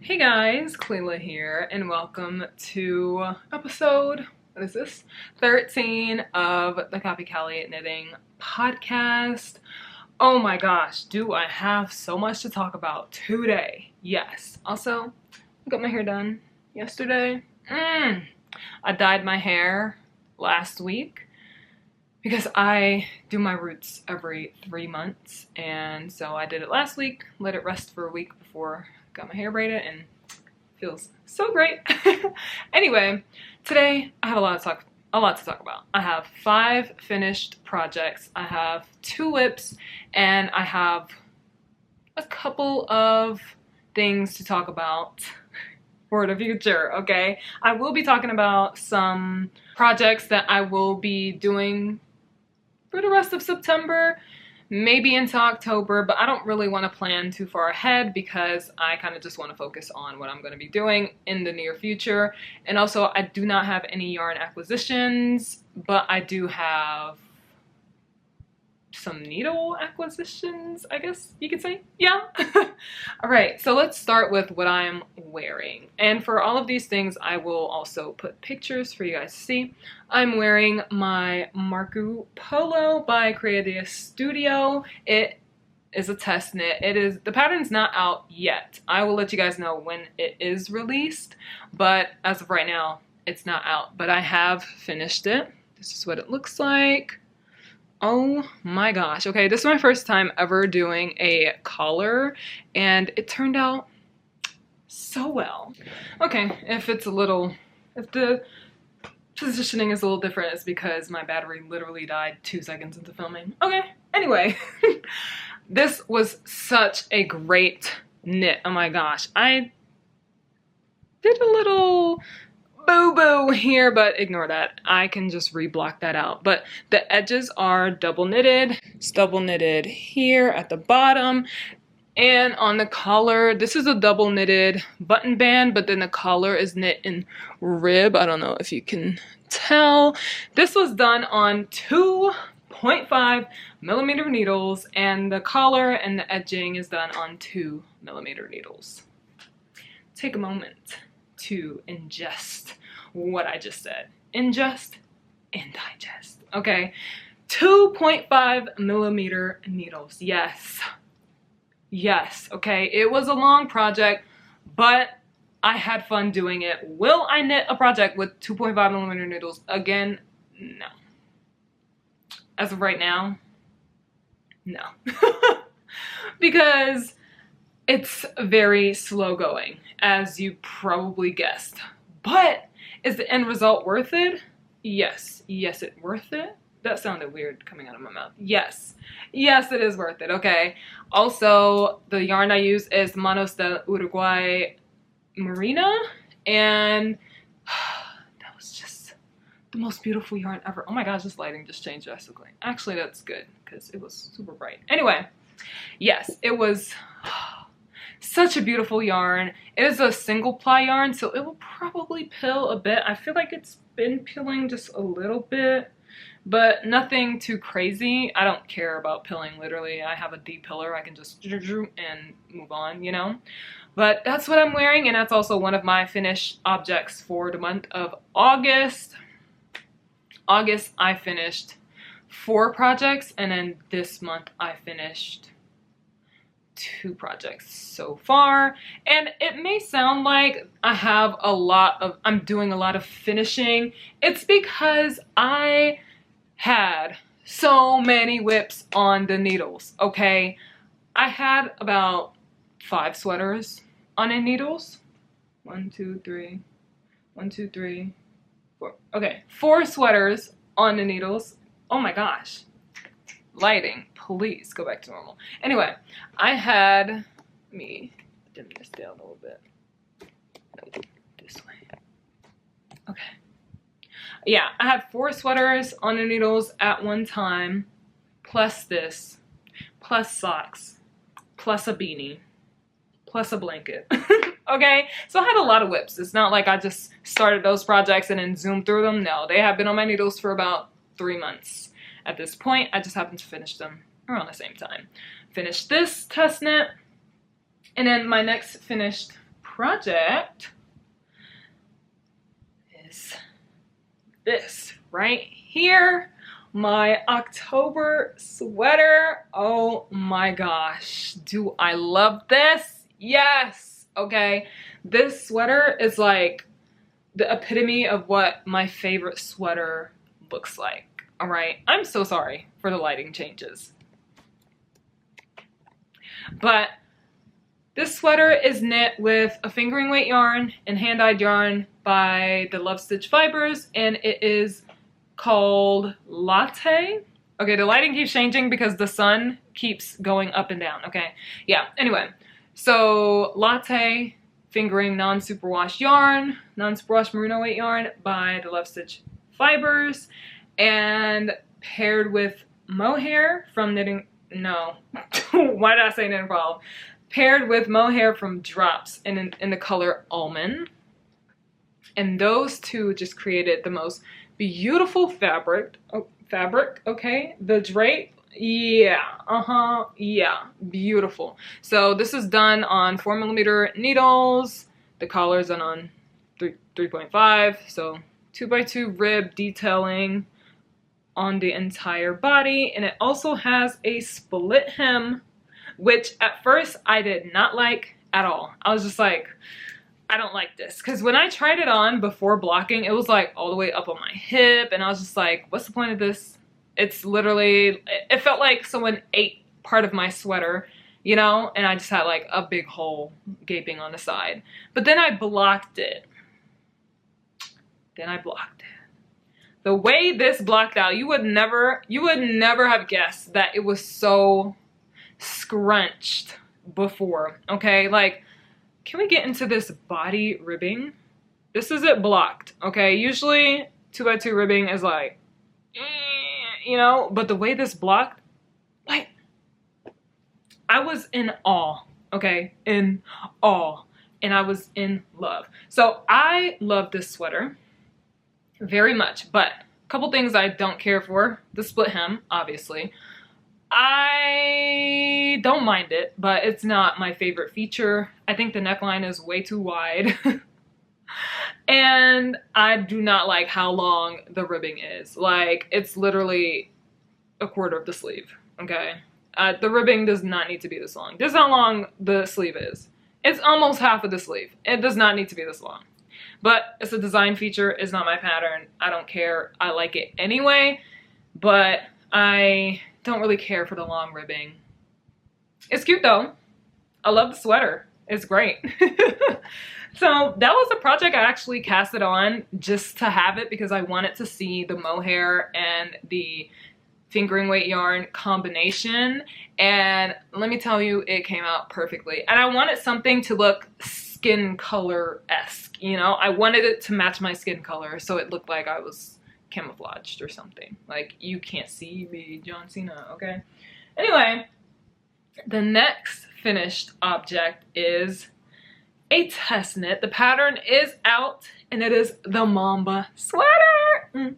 Hey guys, Cleela here, and welcome to episode, what is this? 13 of the KopyKali Knitting Podcast. Oh my gosh, do I have so much to talk about today. Yes. Also, I got my hair done yesterday. I dyed my hair last week because I do my roots every 3 months, and so I did it last week, let it rest for a week before got my hair braided, and feels so great. Anyway, today I have a lot to talk about. I have 5 finished projects, I have 2 whips, and I have a couple of things to talk about for the future, okay? I will be talking about some projects that I will be doing for the rest of September, maybe into October, but I don't really want to plan too far ahead because I kind of just want to focus on what I'm going to be doing in the near future. And also, I do not have any yarn acquisitions, but I do have some needle acquisitions, I guess you could say. Yeah. All right, so let's start with what I'm wearing. And for all of these things, I will also put pictures for you guys to see. I'm wearing my Marcu Polo by Creadia Studio. It is a test knit. The pattern's not out yet. I will let you guys know when it is released, but as of right now, it's not out. But I have finished it. This is what it looks like. Oh my gosh. Okay, this is my first time ever doing a collar, and it turned out so well. Okay, if the positioning is a little different, it's because my battery literally died 2 seconds into filming. Okay, anyway. This was such a great knit. Oh my gosh. I did a little boo-boo here, but ignore that. I can just reblock that out. But the edges are double knitted. It's double knitted here at the bottom. And on the collar, this is a double knitted button band, but then the collar is knit in rib. I don't know if you can tell. This was done on 2.5 millimeter needles, and the collar and the edging is done on 2 millimeter needles. Take a moment to ingest what I just said. Ingest and digest. Okay. 2.5 millimeter needles. Yes. Yes. Okay. It was a long project, but I had fun doing it. Will I knit a project with 2.5 millimeter needles again? No. As of right now, no. Because it's very slow going, as you probably guessed. But is the end result worth it? Yes. Yes, it's worth it. That sounded weird coming out of my mouth. Yes. Yes, it is worth it. Okay. Also, the yarn I use is Manos de Uruguay Marina, and that was just the most beautiful yarn ever. Oh my gosh, this lighting just changed drastically. Actually, that's good because it was super bright. Anyway, yes, it was such a beautiful yarn. It is a single ply yarn, so it will probably pill a bit. I feel like it's been pilling just a little bit, but nothing too crazy. I don't care about pilling, literally. I have a de-piller. I can just and move on, you know? But that's what I'm wearing, and that's also one of my finished objects for the month of August. August, I finished 4 projects, and then this month I finished 2 projects so far. And it may sound like I'm doing a lot of finishing. It's because I had so many whips on the needles, okay? I had about 5 sweaters on the needles. 1, 2, 3. 1, 2, 3, 4. Okay, 4 sweaters on the needles. Oh my gosh. Lighting, please go back to normal. Anyway, I had, let me dim this down a little bit. No, this way. Okay. Yeah, I had 4 sweaters on the needles at one time, plus this, plus socks, plus a beanie, plus a blanket. Okay, so I had a lot of whips. It's not like I just started those projects and then zoomed through them. No, they have been on my needles for about 3 months. At this point, I just happened to finish them around the same time. Finished this test knit, and then my next finished project is this right here. My October sweater. Oh my gosh. Do I love this? Yes. Okay. This sweater is like the epitome of what my favorite sweater looks like. All right. I'm so sorry for the lighting changes. But this sweater is knit with a fingering weight yarn and hand-dyed yarn by the Love Stitch Fibers, and it is called Latte. Okay, the lighting keeps changing because the sun keeps going up and down. Okay, yeah, anyway. So Latte fingering non-superwash yarn, non-superwash merino weight yarn by the Love Stitch Fibers, and paired with mohair from knitting, no, why did I say knitting problem? Paired with mohair from Drops in the color Almond. And those two just created the most beautiful fabric, okay? The drape, yeah, yeah, beautiful. So this is done on 4mm needles. The collar is done on 3.5, so 2x2 rib detailing on the entire body. And it also has a split hem, which at first I did not like at all. I was just like, I don't like this. Because when I tried it on before blocking, it was like all the way up on my hip. And I was just like, what's the point of this? It's literally, it felt like someone ate part of my sweater, you know? And I just had like a big hole gaping on the side. But then I blocked it. The way this blocked out, you would never have guessed that it was so scrunched before. Okay, like, can we get into this body ribbing? This is it blocked. Okay, usually 2x2 ribbing is like, you know, but the way this blocked, like, I was in awe. Okay, in awe, and I was in love. So I love this sweater very much, but a couple things I don't care for. The split hem, obviously. I don't mind it, but it's not my favorite feature. I think the neckline is way too wide. And I do not like how long the ribbing is. Like, it's literally a quarter of the sleeve, okay? The ribbing does not need to be this long. This is how long the sleeve is. It's almost half of the sleeve. It does not need to be this long. But it's a design feature. It's not my pattern. I don't care. I like it anyway, but I don't really care for the long ribbing. It's cute though. I love the sweater. It's great. So that was a project I actually cast it on just to have it because I wanted to see the mohair and the fingering weight yarn combination. And let me tell you, it came out perfectly. And I wanted something to look skin color-esque, you know? I wanted it to match my skin color so it looked like I was camouflaged or something. Like, you can't see me, John Cena, okay? Anyway, the next finished object is a test knit. The pattern is out, and it is the Mamba sweater.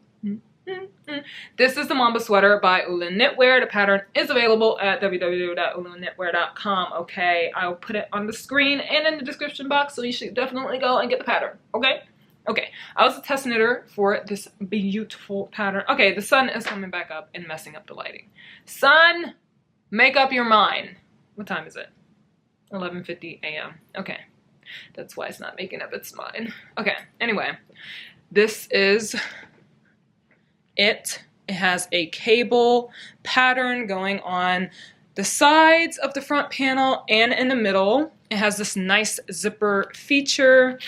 This is the Mamba sweater by Ulin Knitwear. The pattern is available at www.ulinknitwear.com. Okay, I'll put it on the screen and in the description box, so you should definitely go and get the pattern. Okay. Okay, I was a test knitter for this beautiful pattern. Okay, the sun is coming back up and messing up the lighting. Sun, make up your mind. What time is it? 11:50 a.m. Okay, that's why it's not making up its mind. Okay, anyway, this is it. It has a cable pattern going on the sides of the front panel and in the middle. It has this nice zipper feature.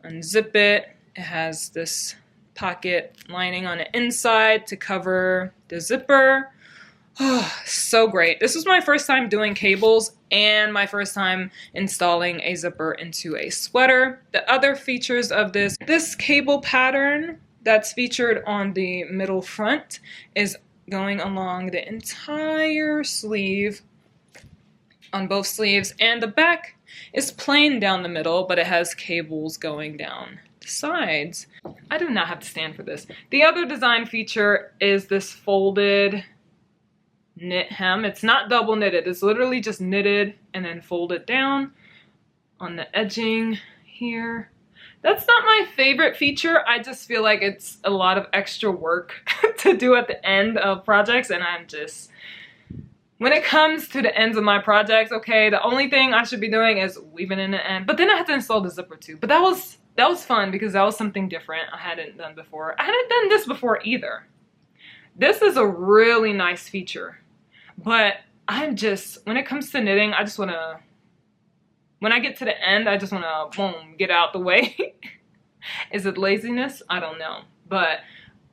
Unzip it. It has this pocket lining on the inside to cover the zipper. Oh, so great. This was my first time doing cables and my first time installing a zipper into a sweater. The other features of this cable pattern that's featured on the middle front is going along the entire sleeve, on both sleeves, and the back is plain down the middle, but it has cables going down the sides. I do not have to stand for this. The other design feature is this folded knit hem. It's not double knitted. It's literally just knitted and then folded down on the edging here. That's not my favorite feature. I just feel like it's a lot of extra work to do at the end of projects, and I'm just, when it comes to the ends of my projects, okay, the only thing I should be doing is weaving in the end. But then I had to install the zipper too. But that was fun because that was something different I hadn't done before. I hadn't done this before either. This is a really nice feature. But I'm just, when it comes to knitting, I just want to, when I get to the end, I just want to, boom, get out the way. Is it laziness? I don't know. But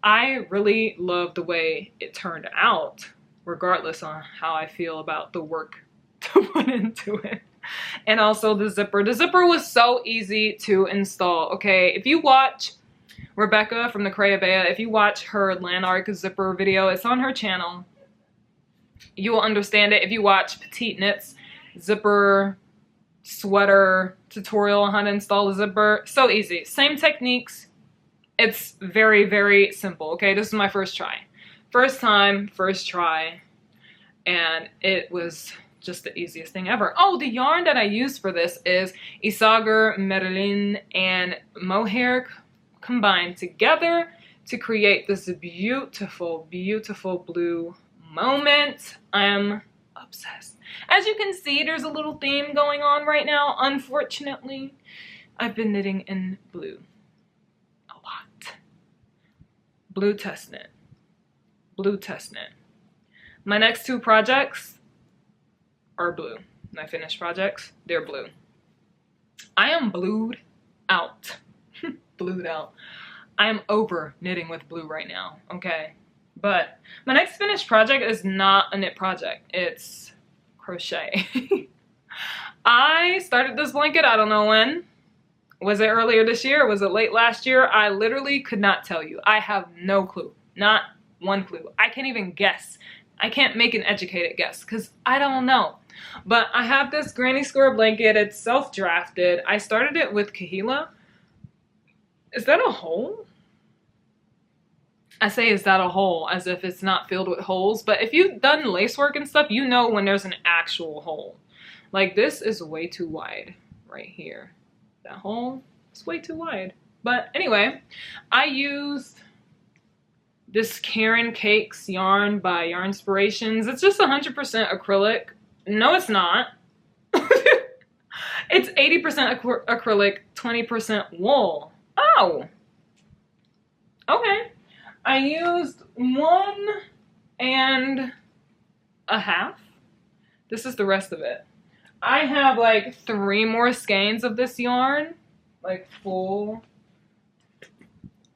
I really love the way it turned out, regardless on how I feel about the work to put into it. And also the zipper. The zipper was so easy to install, okay? If you watch Rebecca from the Creadia, if you watch her land arc zipper video, it's on her channel. You will understand it. If you watch PetiteKnit's zipper sweater tutorial on how to install a zipper, so easy. Same techniques. It's very, very simple, okay? This is my first try. First time, first try, and it was just the easiest thing ever. Oh, the yarn that I used for this is Isager, Merlin, and mohair combined together to create this beautiful, beautiful blue moment. I'm obsessed. As you can see, there's a little theme going on right now. Unfortunately, I've been knitting in blue a lot. Blue test knit. Blue test knit. My next two projects are blue. My finished projects, they're blue. I am blued out. Blued out. I am over knitting with blue right now, okay? But my next finished project is not a knit project. It's crochet. I started this blanket, I don't know when. Was it earlier this year? Was it late last year? I literally could not tell you. I have no clue. Not one clue. I can't even guess. I can't make an educated guess because I don't know. But I have this granny square blanket. It's self-drafted. I started it with Kahila. Is that a hole? I say, is that a hole, as if it's not filled with holes. But if you've done lace work and stuff, you know when there's an actual hole. Like, this is way too wide right here. That hole is way too wide. But anyway, I used this Karen Cakes yarn by Yarn Inspirations. It's just 100% acrylic. No, it's not. It's 80% acrylic, 20% wool. Oh! Okay. I used 1.5. This is the rest of it. I have like 3 more skeins of this yarn, like full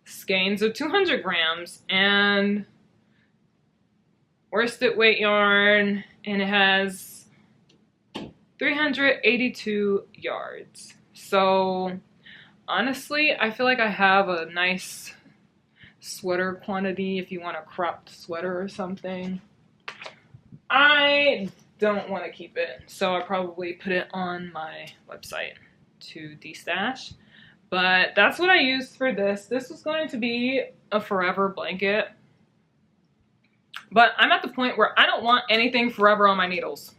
skeins of 200 grams, and worsted weight yarn, and it has 382 yards. So honestly, I feel like I have a nice sweater quantity if you want a cropped sweater or something. I don't want to keep it, so I'll probably put it on my website to destash. But that's what I used for this. This was going to be a forever blanket. But I'm at the point where I don't want anything forever on my needles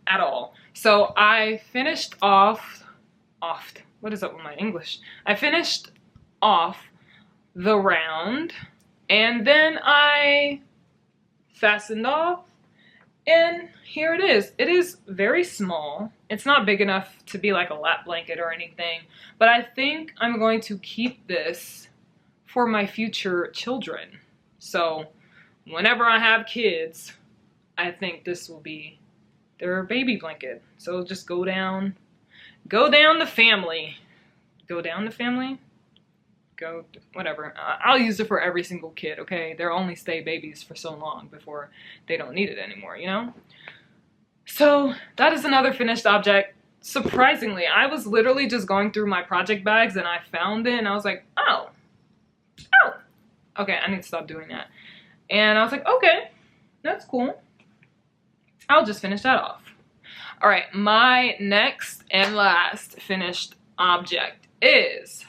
at all. So I finished off, what is up with my English? I finished off the round, and then I fastened off, and here it is. It is very small. It's not big enough to be like a lap blanket or anything, but I think I'm going to keep this for my future children. So whenever I have kids, I think this will be their baby blanket. So just go down the family. Go down the family? Go, whatever. I'll use it for every single kid, okay? They'll only stay babies for so long before they don't need it anymore, you know? So that is another finished object. Surprisingly, I was literally just going through my project bags and I found it and I was like, oh, okay, I need to stop doing that. And I was like, okay, that's cool. I'll just finish that off. All right, my next and last finished object is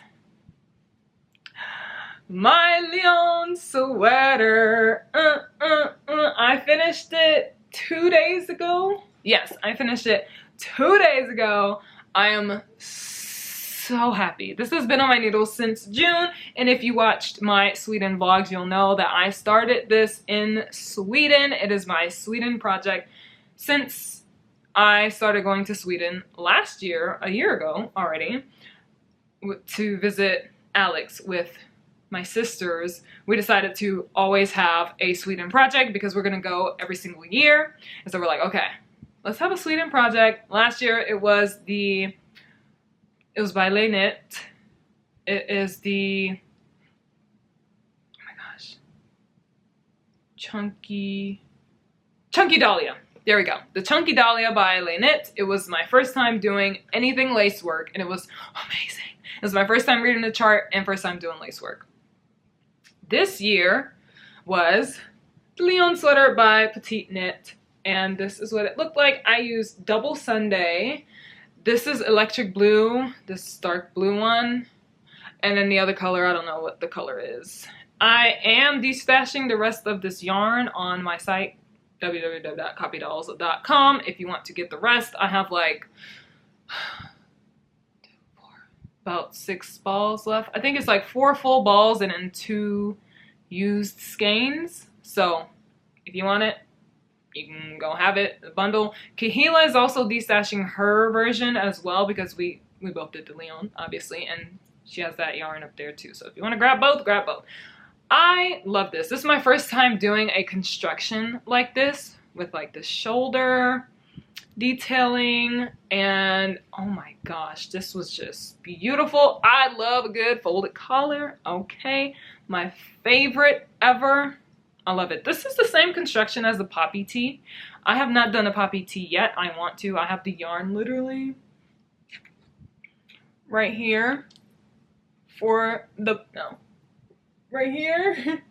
my Lyon sweater. I finished it 2 days ago. Yes, I finished it 2 days ago. I am so happy. This has been on my needles since June, and if you watched my Sweden vlogs, you'll know that I started this in Sweden. It is my Sweden project since I started going to Sweden last year, a year ago already, to visit Alex with my sisters. We decided to always have a Sweden project because we're gonna go every single year. And so we're like, okay, let's have a Sweden project. Last year it was by Knit. It is the, oh my gosh, Chunky Dahlia. There we go. The Chunky Dahlia by Knit. It was my first time doing anything lace work, and it was amazing. It was my first time reading the chart and first time doing lace work. This year was the Lyon sweater by PetiteKnit, and this is what it looked like. I used Double Sunday. This is electric blue, this dark blue one, and then the other color, I don't know what the color is. I am destashing the rest of this yarn on my site, www.kopydolls.com. If you want to get the rest, I have like about 6 balls left. I think it's like 4 full balls and then 2 used skeins. So if you want it, you can go have it, the bundle. Kahila is also destashing her version as well because we both did the Lyon, obviously, and she has that yarn up there too. So if you want to grab both, grab both. I love this. This is my first time doing a construction like this with like the shoulder detailing, and oh my gosh, this was just beautiful. I love a good folded collar. Okay, my favorite ever. I love it. This is the same construction as the poppy tee. I have not done a poppy tee yet. I want to. I have the yarn literally right here for the right here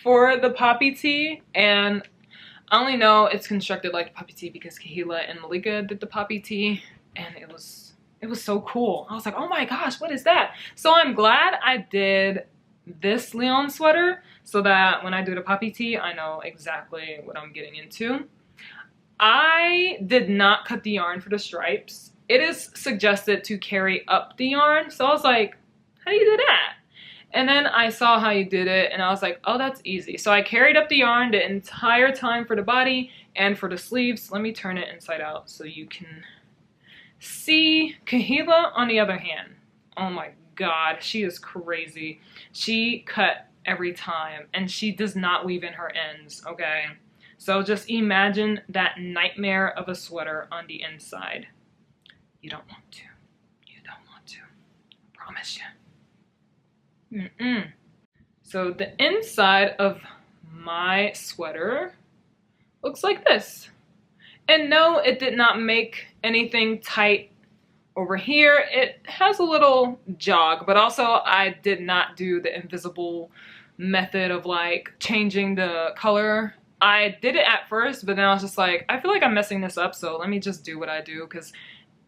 for the poppy tee, and I only know it's constructed like the poppy tee because Kahila and Malika did the poppy tee, and it was so cool. I was like, oh my gosh, what is that? So I'm glad I did this Lyon sweater so that when I do the poppy tee, I know exactly what I'm getting into. I did not cut the yarn for the stripes. It is suggested to carry up the yarn, so I was like, how do you do that? And then I saw how you did it, and I was like, oh, that's easy. So I carried up the yarn the entire time for the body and for the sleeves. Let me turn it inside out so you can see. Kahila, on the other hand, oh my God, she is crazy. She cut every time, and she does not weave in her ends, okay? So just imagine that nightmare of a sweater on the inside. You don't want to. You don't want to. I promise you. So the inside of my sweater looks like this. And no, it did not make anything tight over here. It has a little jog, but also I did not do the invisible method of like changing the color. I did it at first, but then I was just like, I feel like I'm messing this up, so let me just do what I do, because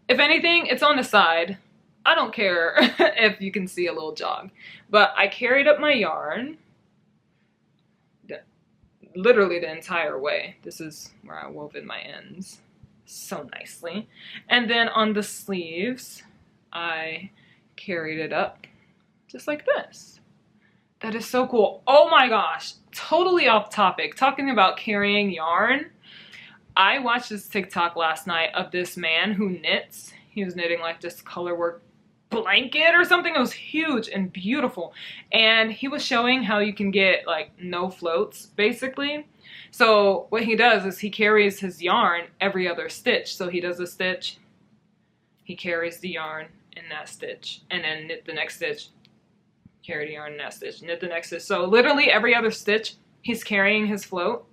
if anything, it's on the side. I don't care if you can see a little jog. But I carried up my yarn literally the entire way. This is where I wove in my ends so nicely. And then on the sleeves, I carried it up just like this. That is so cool. Oh my gosh, totally off topic. Talking about carrying yarn. I watched this TikTok last night of this man who knits. He was knitting like this colorwork blanket or something. It was huge and beautiful, and he was showing how you can get like no floats basically. So what he does is he carries his yarn every other stitch. So he does a stitch, he carries the yarn in that stitch, and then knit the next stitch, carry the yarn in that stitch, knit the next stitch. So literally every other stitch he's carrying his float.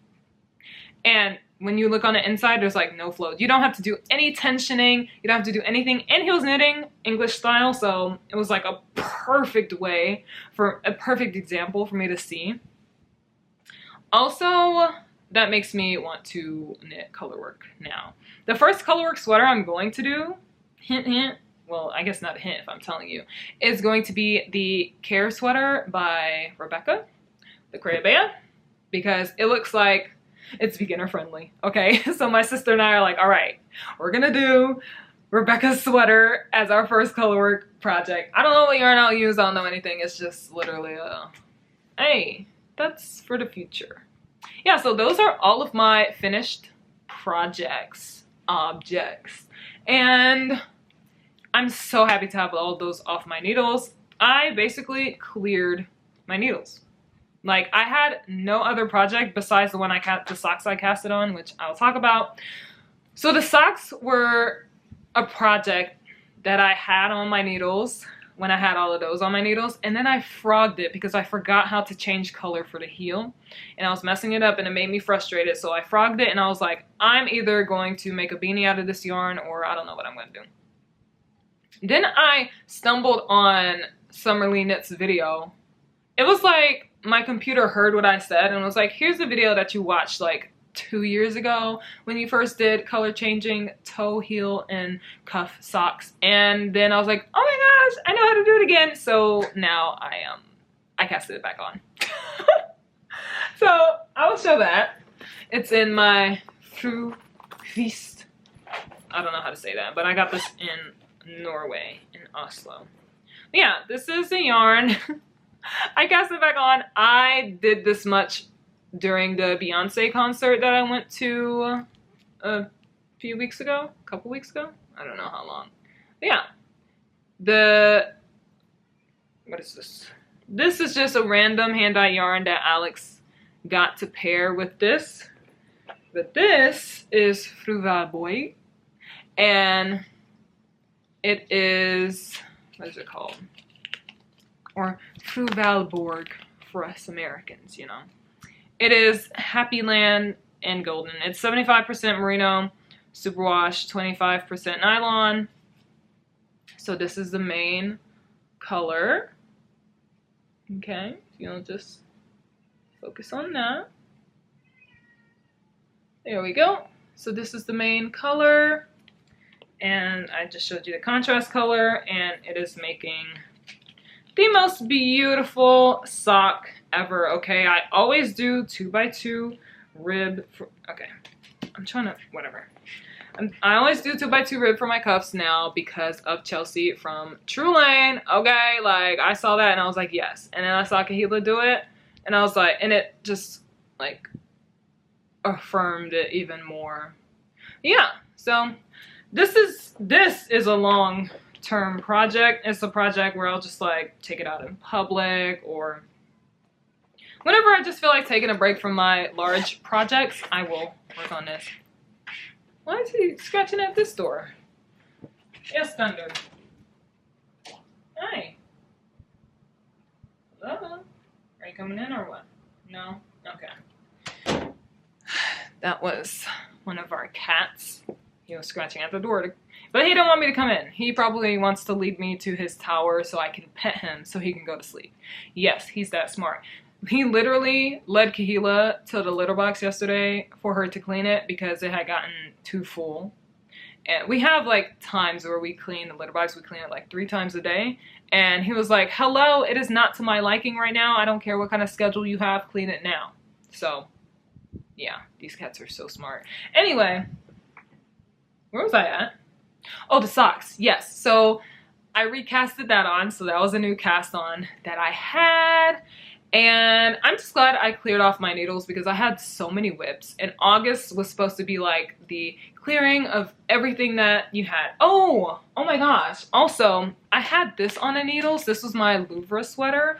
And when you look on the inside, there's like no float. You don't have to do any tensioning. You don't have to do anything. And he was knitting English style, so it was like a perfect way, for a perfect example for me to see. Also, that makes me want to knit colorwork now. The first colorwork sweater I'm going to do, hint, hint, well, I guess not a hint if I'm telling you, is going to be the Care sweater by Rebecca, the Creadia, because it looks like it's beginner friendly, okay? So my sister and I are like, all right, we're gonna do Rebecca's sweater as our first colorwork project. I don't know what yarn I'll use. I don't know anything. It's just literally hey, that's for the future. Yeah, so those are all of my finished objects. And I'm so happy to have all those off my needles. I basically cleared my needles. Like, I had no other project besides the socks I casted on, which I'll talk about. So the socks were a project that I had on my needles when I had all of those on my needles, and then I frogged it because I forgot how to change color for the heel, and I was messing it up and it made me frustrated. So I frogged it and I was like, I'm either going to make a beanie out of this yarn or I don't know what I'm going to do. Then I stumbled on Summerly Knits video. It was like my computer heard what I said and was like, here's the video that you watched like 2 years ago when you first did color changing toe, heel, and cuff socks. And then I was like, oh my gosh, I know how to do it again. So now I casted it back on. So I will show that. It's in my Fruist. I don't know how to say that, but I got this in Norway, in Oslo. Yeah, this is a yarn. I cast it back on. I did this much during the Beyonce concert that I went to a couple weeks ago. I don't know how long. But yeah. What is this? This is just a random hand-dyed yarn that Alex got to pair with this. But this is Fruvalborg. And it is, what is it called? Or Fruvalborg for us Americans, you know. It is Happy Land and Golden. It's 75% merino, superwash, 25% nylon. So this is the main color. Okay, if you'll just focus on that. There we go. So this is the main color. And I just showed you the contrast color, and it is making the most beautiful sock ever. Okay, I always do 2x2 rib for, okay, I'm trying to, whatever. I always do 2x2 rib for my cuffs now because of Chelsea from True Lane. Okay, like I saw that and I was like, yes. And then I saw Kahila do it and I was like, and it just like affirmed it even more. Yeah, so this is a long-term project. It's a project where I'll just like take it out in public, or whenever I just feel like taking a break from my large projects, I will work on this. Why is he scratching at this door? Yes, Thunder. Hi. Hello? Are you coming in or what? No? Okay. That was one of our cats. He was scratching at the door, but he didn't want me to come in. He probably wants to lead me to his tower so I can pet him so he can go to sleep. Yes, he's that smart. He literally led Kahila to the litter box yesterday for her to clean it because it had gotten too full. And we have like times where we clean the litter box. We clean it like 3 times a day. And he was like, hello, it is not to my liking right now. I don't care what kind of schedule you have. Clean it now. So yeah, these cats are so smart. Anyway, where was I at? Oh, the socks. Yes. So I recasted that on. So that was a new cast on that I had. And I'm just glad I cleared off my needles because I had so many whips. And August was supposed to be like the clearing of everything that you had. Oh my gosh. Also, I had this on the needles. This was my Louvre sweater,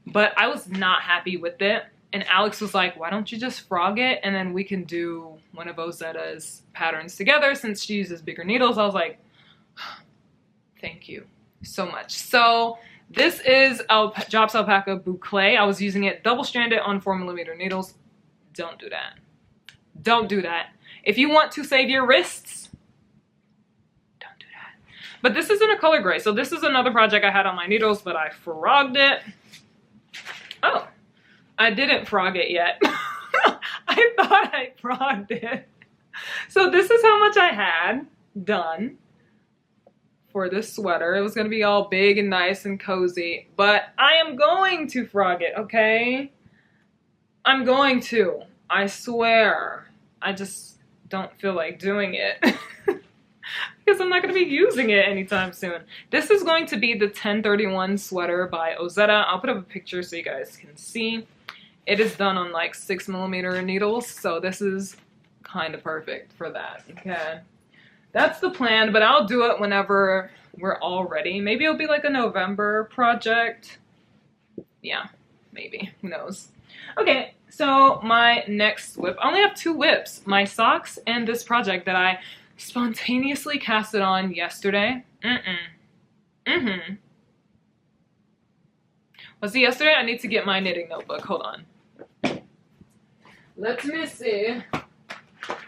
but I was not happy with it. And Alex was like, why don't you just frog it? And then we can do one of Ozetta's patterns together since she uses bigger needles. I was like, thank you so much. So this is Drops Alpaca Boucle. I was using it double-stranded on 4mm needles. Don't do that. Don't do that. If you want to save your wrists, don't do that. But this isn't a color gray. So this is another project I had on my needles, but I frogged it. Oh, I didn't frog it yet. I thought I frogged it. So this is how much I had done for this sweater. It was going to be all big and nice and cozy, but I am going to frog it, okay? I'm going to. I swear. I just don't feel like doing it. Because because I'm not going to be using it anytime soon. This is going to be the 1031 sweater by Ozetta. I'll put up a picture so you guys can see. It is done on like 6mm needles, so this is kind of perfect for that. Okay, that's the plan, but I'll do it whenever we're all ready. Maybe it'll be like a November project. Yeah, maybe, who knows. Okay, so my next whip, I only have 2 whips, my socks and this project that I spontaneously casted on yesterday. Was it yesterday? I need to get my knitting notebook. Hold on. Let me see.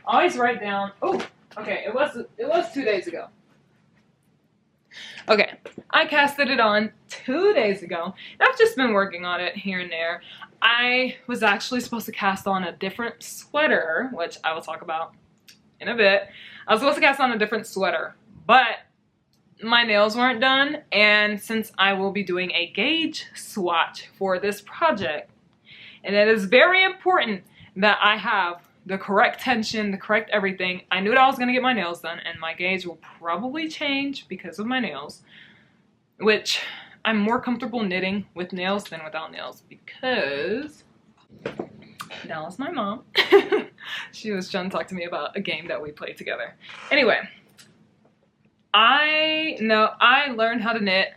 Always write down. Oh, okay. It was 2 days ago. Okay, I casted it on 2 days ago. And I've just been working on it here and there. I was actually supposed to cast on a different sweater, which I will talk about in a bit. I was supposed to cast on a different sweater, but my nails weren't done, and since I will be doing a gauge swatch for this project, and it is very important that I have the correct tension, the correct everything. I knew that I was going to get my nails done, and my gauge will probably change because of my nails, which I'm more comfortable knitting with nails than without nails because that was my mom. She was trying to talk to me about a game that we played together. Anyway, I learned how to knit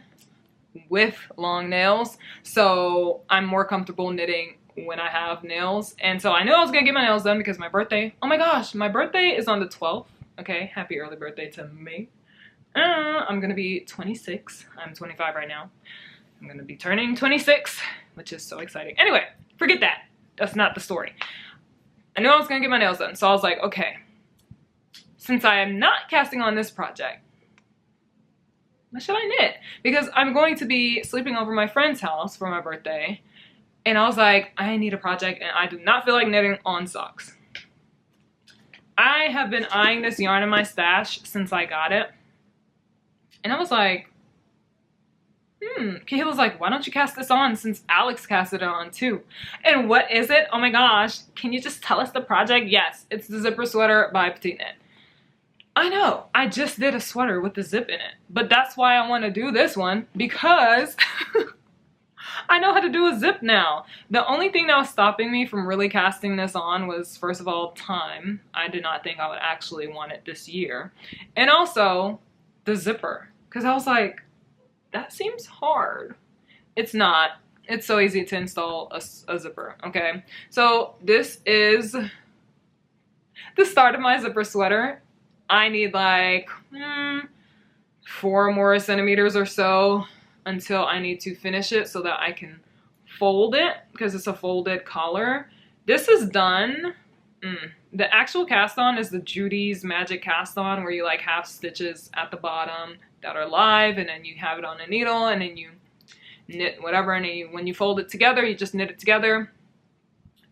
with long nails, so I'm more comfortable knitting when I have nails. And so I knew I was gonna get my nails done because my birthday, oh my gosh, my birthday is on the 12th. Okay, happy early birthday to me. I'm gonna be 26. I'm 25 right now. I'm gonna be turning 26, which is so exciting. Anyway, forget that. That's not the story. I knew I was gonna get my nails done, so I was like, okay, since I am not casting on this project, what should I knit? Because I'm going to be sleeping over my friend's house for my birthday, and I was like, I need a project, and I do not feel like knitting on socks. I have been eyeing this yarn in my stash since I got it, and I was like, Kayla's like, why don't you cast this on since Alex casted it on too? And what is it? Oh my gosh, can you just tell us the project? Yes, it's the zipper sweater by PetiteKnit. I know, I just did a sweater with the zip in it, but that's why I want to do this one, because I know how to do a zip now. The only thing that was stopping me from really casting this on was, first of all, time. I did not think I would actually want it this year. And also, the zipper, because I was like, that seems hard. It's not. It's so easy to install a zipper, okay? So this is the start of my zipper sweater. I need like 4 more centimeters or so until I need to finish it so that I can fold it, because it's a folded collar. This is done. The actual cast on is the Judy's Magic cast on, where you like have stitches at the bottom that are live, and then you have it on a needle, and then you knit whatever, and then when you fold it together, you just knit it together.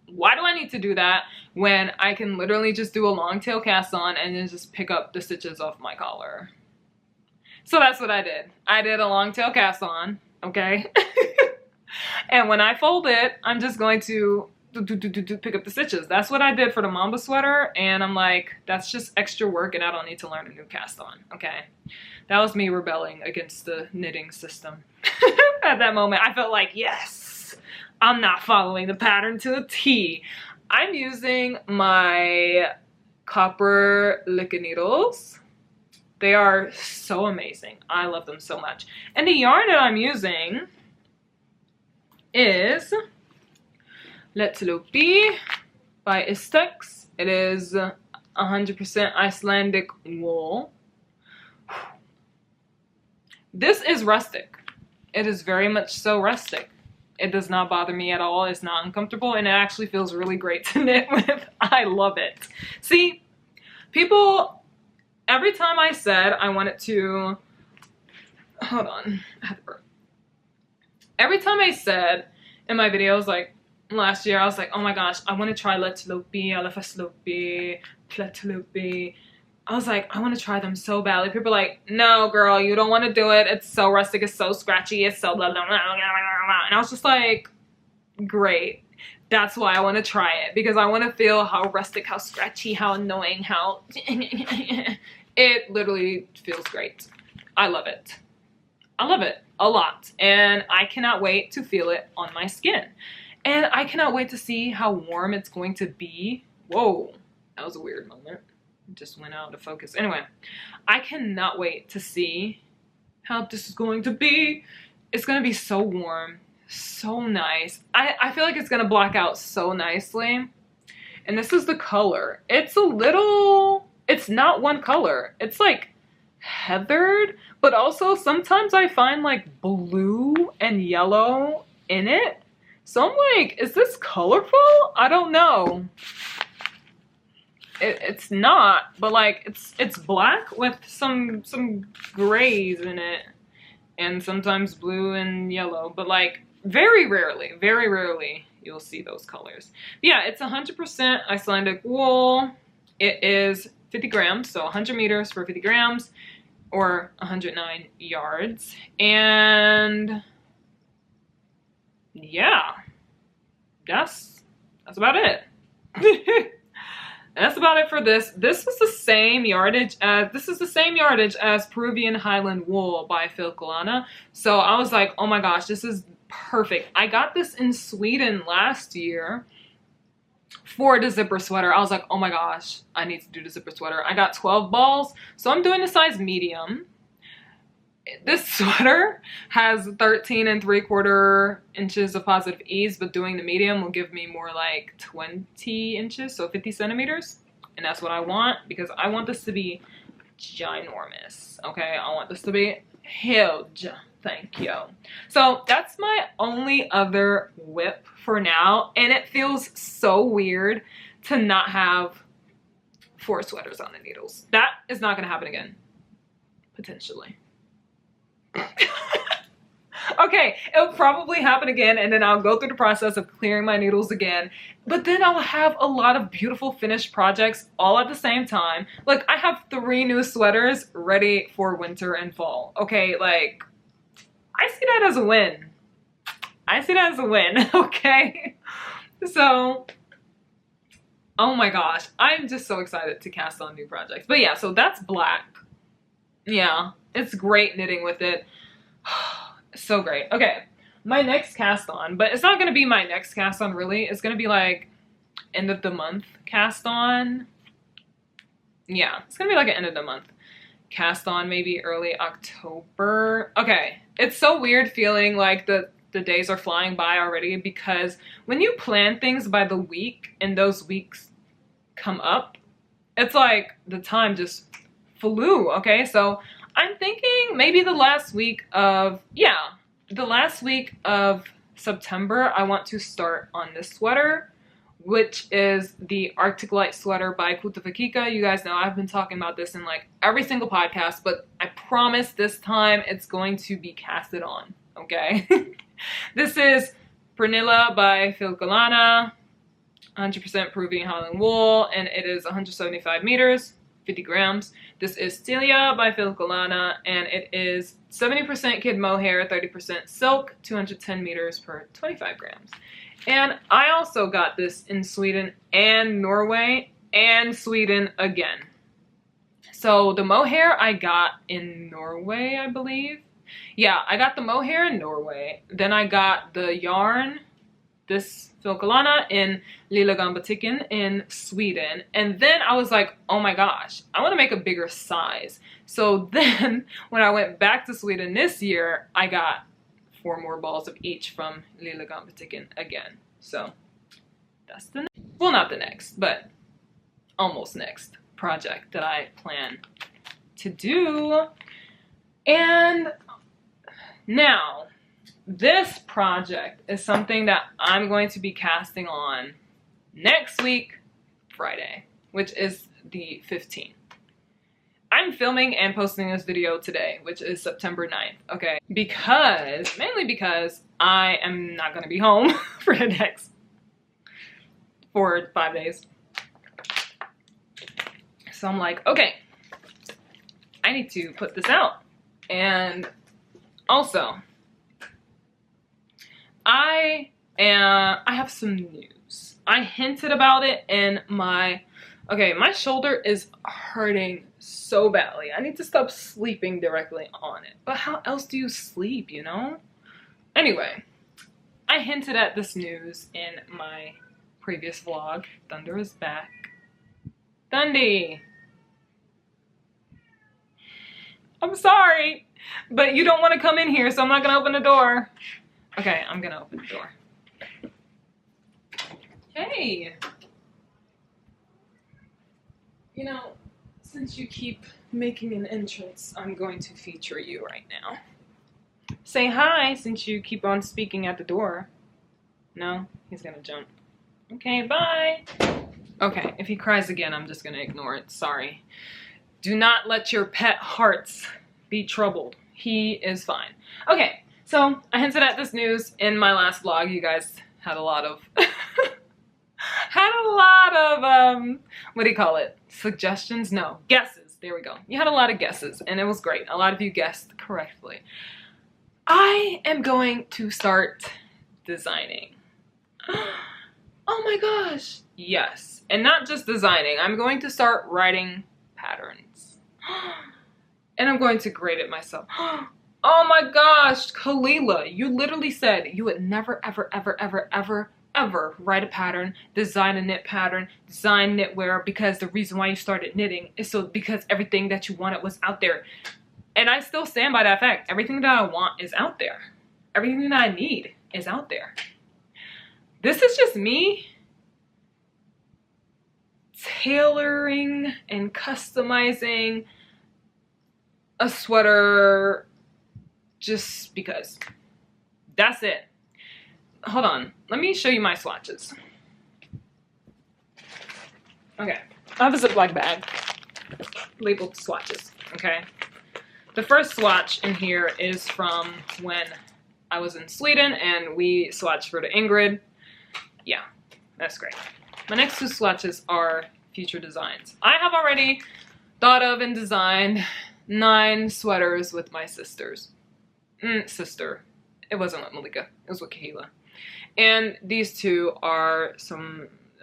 Why do I need to do that when I can literally just do a long tail cast on and then just pick up the stitches off my collar? So that's what I did. I did a long tail cast on, okay? And when I fold it, I'm just going to pick up the stitches. That's what I did for the Mamba sweater, and I'm like, that's just extra work, and I don't need to learn a new cast on, okay? That was me rebelling against the knitting system. At that moment, I felt like, yes, I'm not following the pattern to a T. I'm using my copper liquid needles. They are so amazing. I love them so much. And the yarn that I'm using is Let's-Lopi by Istex. It is 100% Icelandic wool. This is rustic. It is very much so rustic. It does not bother me at all. It's not uncomfortable, and it actually feels really great to knit with. I love it. See, people, every time I said I wanted to, hold on, I have to burp. Every time I said in my videos, like last year, I was like, oh my gosh, I want to try Let's-Lopi, Alafaslopi, Pletlopi. I was like, I want to try them so badly. People are like, no, girl, you don't want to do it. It's so rustic. It's so scratchy. It's so blah, blah, blah, blah, blah. And I was just like, great. That's why I want to try it. Because I want to feel how rustic, how scratchy, how annoying, how It literally feels great. I love it. I love it a lot. And I cannot wait to feel it on my skin. And I cannot wait to see how warm it's going to be. Whoa, that was a weird moment. It just went out of focus. Anyway, I cannot wait to see how this is going to be. It's going to be so warm, so nice. I feel like it's going to block out so nicely. And this is the color. It's a little, it's not one color. It's like heathered, but also sometimes I find like blue and yellow in it. So I'm like, is this colorful? I don't know. It's not, but like it's black with some grays in it, and sometimes blue and yellow, but like very rarely you'll see those colors. But yeah, it's 100% Icelandic wool. It is 50 grams, so 100 meters for 50 grams, or 109 yards. And yeah, that's about it. That's about it for this. This is the same yardage as Peruvian Highland Wool by Filcolana. So I was like, oh my gosh, this is perfect. I got this in Sweden last year for the zipper sweater. I was like, oh my gosh, I need to do the zipper sweater. I got 12 balls, so I'm doing a size medium. This sweater has 13 3/4 inches of positive ease, but doing the medium will give me more like 20 inches, so 50 centimeters. And that's what I want, because I want this to be ginormous, okay? I want this to be huge. Thank you. So that's my only other whip for now, and it feels so weird to not have 4 sweaters on the needles. That is not going to happen again, potentially. Okay, it'll probably happen again, and then I'll go through the process of clearing my needles again, but then I'll have a lot of beautiful finished projects all at the same time. Like, I have 3 new sweaters ready for winter and fall. Okay, like, I see that as a win. I see that as a win, okay? So, oh my gosh, I'm just so excited to cast on new projects. But yeah, so that's black. Yeah, it's great knitting with it. So great. Okay, my next cast on, but it's not going to be my next cast on really. It's going to be like end of the month cast on. Yeah, it's going to be like an end of the month cast on, maybe early October. Okay, it's so weird feeling like the days are flying by already, because when you plan things by the week and those weeks come up, it's like the time just flew. Okay, so I'm thinking maybe the last week of September, I want to start on this sweater, which is the Arctic Light sweater by Kutovakika. You guys know I've been talking about this in like every single podcast, but I promise this time it's going to be casted on, okay? This is Pernilla by Filcolana, 100% Peruvian Highland wool, and it is 175 meters. 50 grams. This is Stilia by Filcolana, and it is 70% kid mohair, 30% silk, 210 meters per 25 grams. And I also got this in Sweden and Norway and Sweden again. So the mohair I got in Norway, I believe. Yeah, I got the mohair in Norway. Then I got the yarn, this Filcolana, in Lilla Gambatiken in Sweden. And then I was like, oh my gosh, I want to make a bigger size. So then when I went back to Sweden this year, I got 4 more balls of each from Lilla Gambatiken again. So that's the next, well, not the next, but almost next project that I plan to do. And now, this project is something that I'm going to be casting on next week, Friday, which is the 15th. I'm filming and posting this video today, which is September 9th, okay? Mainly because I am not gonna be home for the next 4 to 5 days. So I'm like, okay, I need to put this out. And also, I have some news. I hinted about it in my Okay, my shoulder is hurting so badly. I need to stop sleeping directly on it. But how else do you sleep, you know? Anyway, I hinted at this news in my previous vlog. Thunder is back. Thundy! I'm sorry, but you don't want to come in here, so I'm not going to open the door. Okay, I'm going to open the door. Hey! You know, since you keep making an entrance, I'm going to feature you right now. Say hi, since you keep on speaking at the door. No? He's gonna jump. Okay, bye! Okay, if he cries again, I'm just gonna ignore it. Sorry. Do not let your pet hearts be troubled. He is fine. Okay, so I hinted at this news in my last vlog. You guys had a lot of... what do you call it? Suggestions? No, guesses. There we go. You had a lot of guesses, and it was great. A lot of you guessed correctly. I am going to start designing. Oh my gosh. Yes. And not just designing. I'm going to start writing patterns. And I'm going to grade it myself. Oh my gosh, Kalila, you literally said you would never, ever, ever, ever, ever, ever write a pattern, design a knit pattern, design knitwear, because the reason why you started knitting is so because everything that you wanted was out there. And I still stand by that fact. Everything that I want is out there. Everything that I need is out there. This is just me tailoring and customizing a sweater just because. That's it. Hold on, let me show you my swatches. Okay, I have a Ziploc bag labeled swatches, okay? The first swatch in here is from when I was in Sweden and we swatched for the Ingrid. Yeah, that's great. My next two swatches are future designs. I have already thought of and designed 9 sweaters with my sisters. Sister. It wasn't with Malika, it was with Kahila. And these two are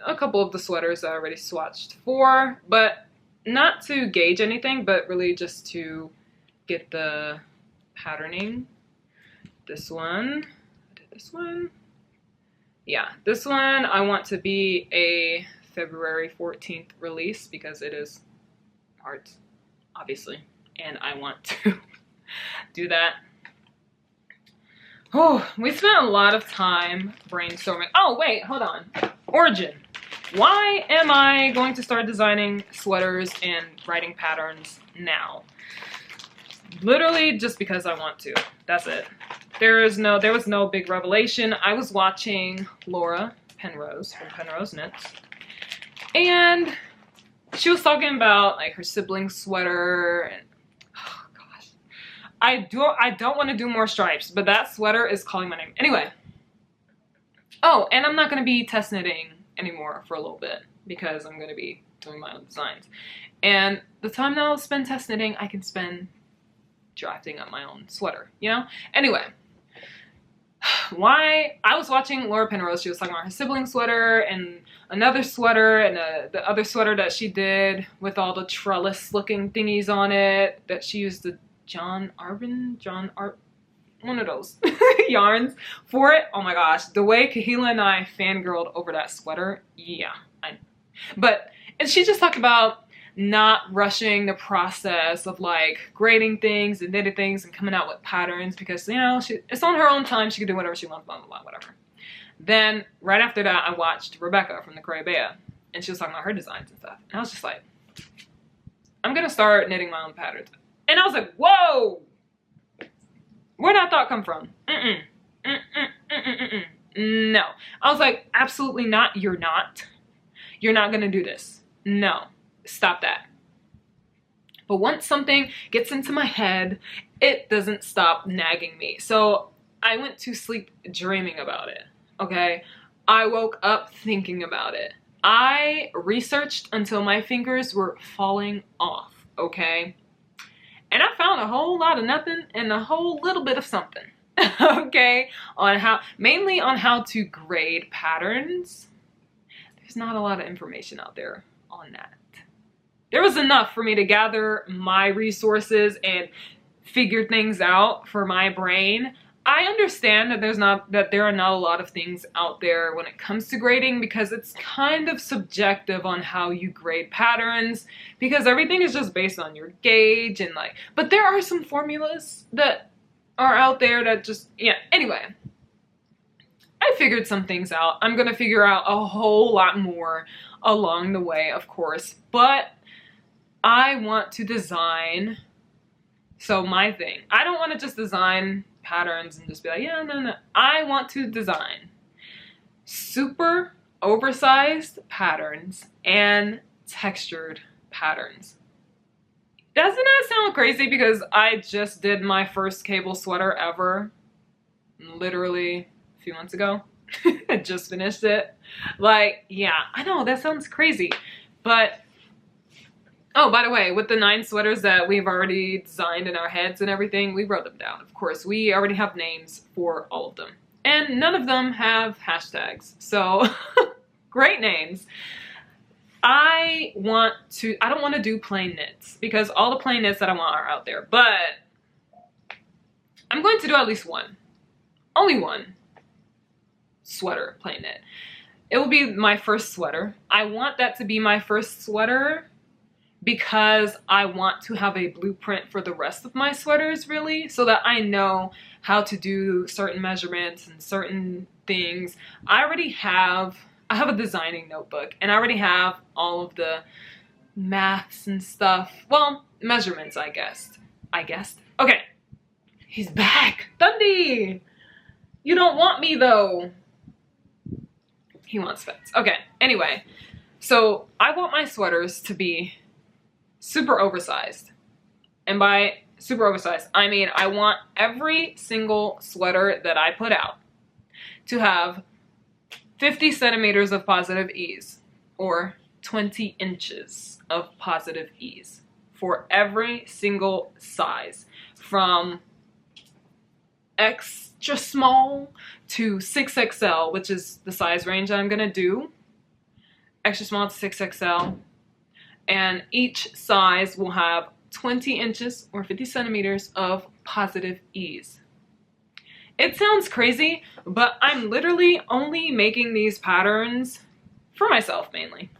a couple of the sweaters that I already swatched for, but not to gauge anything, but really just to get the patterning. This one, yeah, this one I want to be a February 14th release because it is hearts, obviously, and I want to do that. Oh, we spent a lot of time brainstorming. Oh, wait, hold on. Origin. Why am I going to start designing sweaters and writing patterns now? Literally just because I want to. That's it. There was no big revelation. I was watching Laura Penrose from Penrose Knits, and she was talking about like her sibling sweater and I don't want to do more stripes, but that sweater is calling my name. Anyway. Oh, and I'm not going to be test knitting anymore for a little bit because I'm going to be doing my own designs. And the time that I'll spend test knitting, I can spend drafting up my own sweater, you know? Anyway. Why? I was watching Laura Penrose. She was talking about her sibling sweater and another sweater and the other sweater that she did with all the trellis looking thingies on it that she used the one of those yarns for it. Oh my gosh, the way Kahila and I fangirled over that sweater, yeah. And she just talked about not rushing the process of like grading things and knitting things and coming out with patterns because, you know, it's on her own time. She can do whatever she wants, blah, blah, blah, whatever. Then right after that, I watched Rebecca from the Creadia, and she was talking about her designs and stuff. And I was just like, I'm gonna start knitting my own patterns. And I was like, whoa! Where'd that thought come from? No. I was like, absolutely not. You're not. You're not gonna do this. No. Stop that. But once something gets into my head, it doesn't stop nagging me. So I went to sleep dreaming about it, okay? I woke up thinking about it. I researched until my fingers were falling off, okay? And I found a whole lot of nothing and a whole little bit of something, okay? Mainly on how to grade patterns. There's not a lot of information out there on that. There was enough for me to gather my resources and figure things out for my brain. I understand that there are not a lot of things out there when it comes to grading, because it's kind of subjective on how you grade patterns, because everything is just based on your gauge and like, but there are some formulas that are out there that just, yeah, anyway. I figured some things out. I'm gonna figure out a whole lot more along the way, of course, but I want to design. So my thing, I don't want to just design patterns and just be like, yeah, no. I want to design super oversized patterns and textured patterns. Doesn't that sound crazy? Because I just did my first cable sweater ever, literally a few months ago. I just finished it. Like, yeah, I know that sounds crazy, but oh, by the way, with the 9 sweaters that we've already designed in our heads and everything, we wrote them down. Of course, we already have names for all of them. And none of them have hashtags. So, great names. I don't want to do plain knits, because all the plain knits that I want are out there. But I'm going to do at least one. Only one sweater plain knit. It will be my first sweater. I want that to be my first sweater because I want to have a blueprint for the rest of my sweaters, really, so that I know how to do certain measurements and certain things. I have a designing notebook, and I already have all of the maths and stuff. Well, measurements, I guessed. Okay, he's back. Dundee! You don't want me, though. He wants pets. Okay, anyway. So, I want my sweaters to be super oversized. And by super oversized, I mean I want every single sweater that I put out to have 50 centimeters of positive ease, or 20 inches of positive ease for every single size, from extra small to 6XL, which is the size range I'm gonna do. Extra small to 6XL. And each size will have 20 inches or 50 centimeters of positive ease. It sounds crazy, but I'm literally only making these patterns for myself mainly,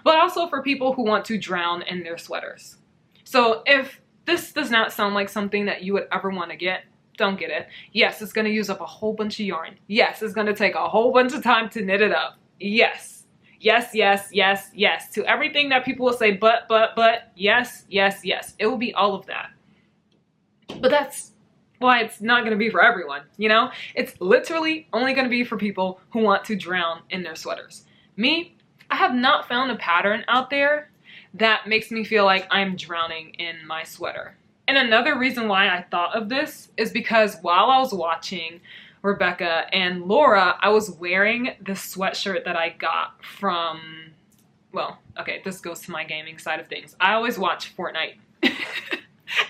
but also for people who want to drown in their sweaters. So if this does not sound like something that you would ever want to get, don't get it. Yes, it's going to use up a whole bunch of yarn. Yes, it's going to take a whole bunch of time to knit it up. Yes. Yes, to everything that people will say, but, yes. It will be all of that. But that's why it's not going to be for everyone, you know? It's literally only going to be for people who want to drown in their sweaters. Me, I have not found a pattern out there that makes me feel like I'm drowning in my sweater. And another reason why I thought of this is because while I was watching Rebecca and Laura, I was wearing this sweatshirt that I got from, well, okay, this goes to my gaming side of things. I always watch Fortnite.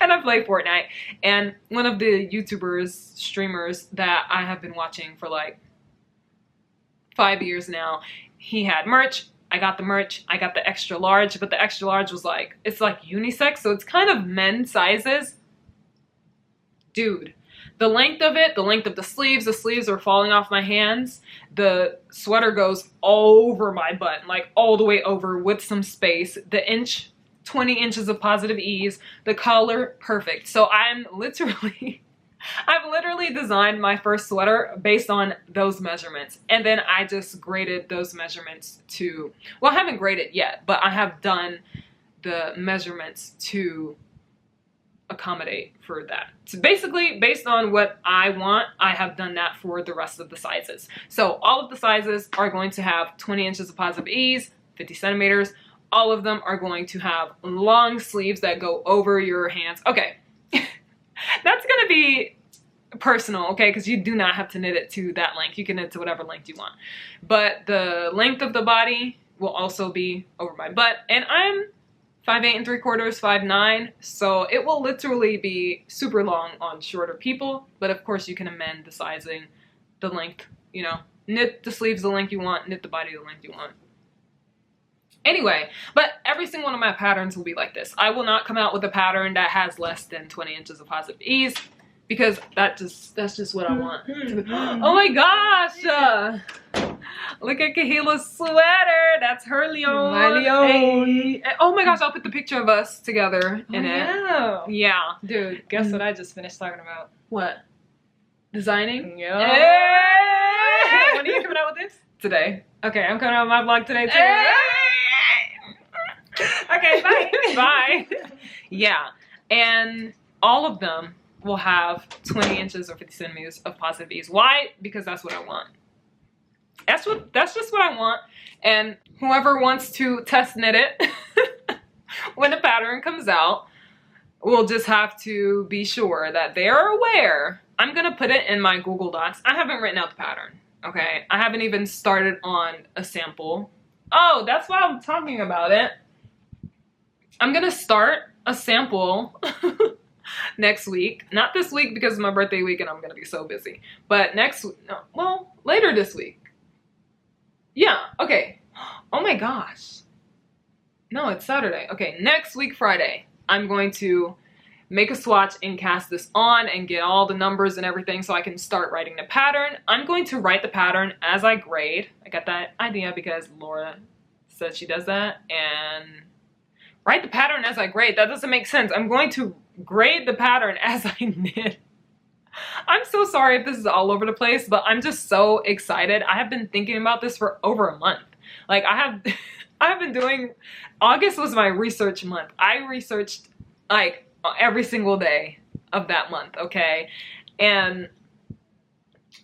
And I play Fortnite. And one of the YouTubers, streamers that I have been watching for like 5 years now, he had merch. I got the merch. I got the extra large, but the extra large was like, it's like unisex, so it's kind of men's sizes. Dude. The length of it, the length of the sleeves are falling off my hands. The sweater goes over my butt, like all the way over with some space. The inch, 20 inches of positive ease. The collar, perfect. So I've literally designed my first sweater based on those measurements. And then I just graded those measurements to, well, I haven't graded yet, but I have done the measurements to accommodate for that. So basically, based on what I want, I have done that for the rest of the sizes. So all of the sizes are going to have 20 inches of positive ease, 50 centimeters. All of them are going to have long sleeves that go over your hands. Okay, that's gonna be personal, okay, because you do not have to knit it to that length. You can knit to whatever length you want. But the length of the body will also be over my butt, and I'm 5'8 3/4", 5'9", so it will literally be super long on shorter people, but of course you can amend the sizing, the length, you know, knit the sleeves the length you want, knit the body the length you want. Anyway, but every single one of my patterns will be like this. I will not come out with a pattern that has less than 20 inches of positive ease because that's just what I want. Oh my gosh! Look at Kahila's sweater. That's her Lyon. My Lyon. Hey. Oh my gosh, I'll put the picture of us together in it. Yeah. Dude, guess what I just finished talking about? What? Designing? Yeah. Hey. When are you coming out with this? Today. Okay, I'm coming out with my vlog today too. Hey. Okay, bye. Bye. Yeah. And all of them will have 20 inches or 50 centimeters of positive ease. Why? Because that's what I want. That's just what I want. And whoever wants to test knit it when the pattern comes out will just have to be sure that they are aware. I'm gonna put it in my Google Docs. I haven't written out the pattern, okay? I haven't even started on a sample. Oh, that's why I'm talking about it. I'm gonna start a sample next week. Not this week because it's my birthday week and I'm gonna be so busy. But later this week. Yeah, okay. Oh my gosh. No, it's Saturday. Okay, next week, Friday, I'm going to make a swatch and cast this on and get all the numbers and everything so I can start writing the pattern. I'm going to write the pattern as I grade. I got that idea because Laura said she does that. And write the pattern as I grade. That doesn't make sense. I'm going to grade the pattern as I knit. I'm so sorry if this is all over the place, but I'm just so excited. I have been thinking about this for over a month. Like I've been doing, August was my research month. I researched like every single day of that month, okay? And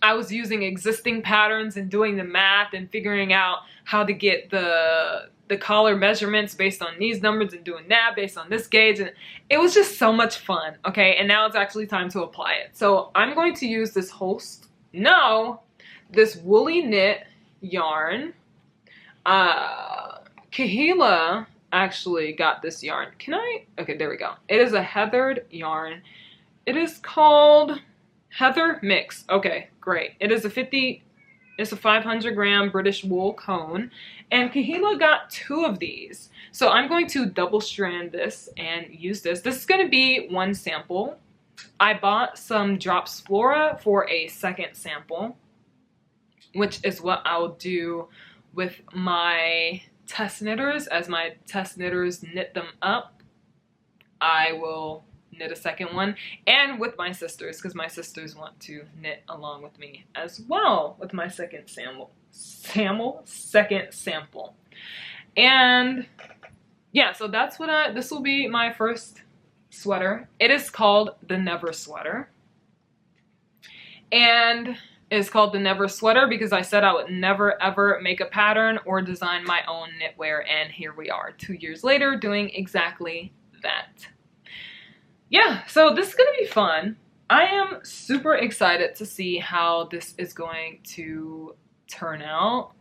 I was using existing patterns and doing the math and figuring out how to get the collar measurements based on these numbers and doing that based on this gauge, and it was just so much fun, okay? And now it's actually time to apply it. So I'm going to use this this woolly knit yarn. Kahila actually got this yarn. Okay, there we go. It is a heathered yarn. It is called Heather Mix. Okay, great. It's a 500 gram British wool cone, and Kahila got 2 of these. So I'm going to double strand this and use this. This is going to be one sample. I bought some Drops Flora for a second sample, which is what I'll do with my test knitters. As my test knitters knit them up, I will knit a second one, and with my sisters, because my sisters want to knit along with me as well with my second sample. And yeah, so that's what this will be my first sweater. It is called the Never Sweater, and it's called the Never Sweater because I said I would never ever make a pattern or design my own knitwear, and here we are 2 years later doing exactly that. Yeah, so this is gonna be fun. I am super excited to see how this is going to turn out.